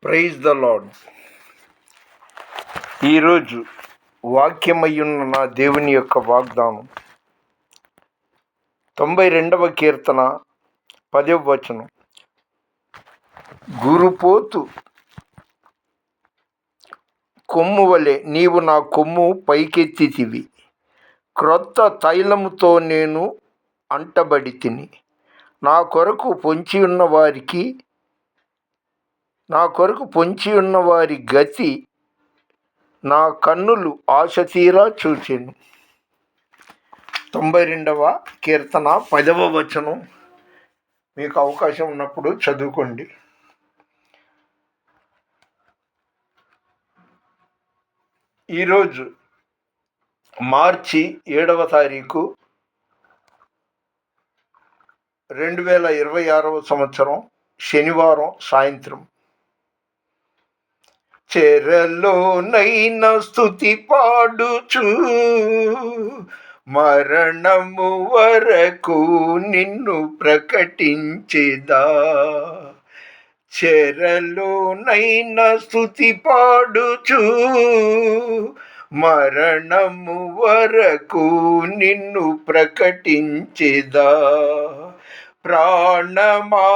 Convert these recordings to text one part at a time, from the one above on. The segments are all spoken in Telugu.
Praise the lord. ఈరోజు వాక్యమయ్యున్న నా దేవుని యొక్క వాగ్దానం 92వ కీర్తన 10వ వచనం. గురుపోతు కొమ్ము వలె నీవు నా కొమ్ము పైకెత్తితివి, క్రొత్త తైలముతో నేను అంటబడి తిని, నా కొరకు పొంచి ఉన్న వారి గతి నా కన్నులు ఆశ తీరా చూచెను. 92వ కీర్తన 10వ వచనం. మీకు అవకాశం ఉన్నప్పుడు చదువుకోండి. ఈరోజు మార్చి 7వ తారీఖు 2026వ సంవత్సరం, శనివారం సాయంత్రం. చెరలోనైన స్తుతి పాడుచు మరణము వరకు నిన్ను ప్రకటించేదా. చెరలోనైన స్తుతి పాడుచు మరణము వరకు నిన్ను ప్రకటించేదా. ప్రాణమా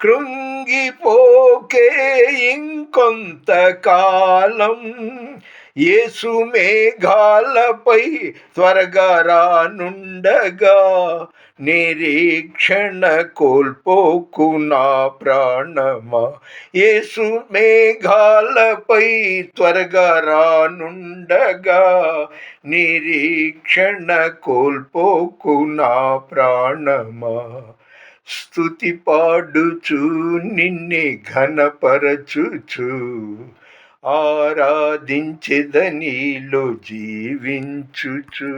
కృంగిపోకే ఇంకొంతకాలం, యేసు మేఘాలపై త్వరగా రానుండగా, నిరీక్షణ కోల్పోకు నా ప్రాణమా. యేసు మేఘాలపై త్వరగా రానుండగా, నిరీక్షణ కోల్పోకు నా ప్రాణమా. స్తుతి పాడుచు నిన్నే ఘనపరచుచు ఆరాధించెద నీలో జీవించుచు.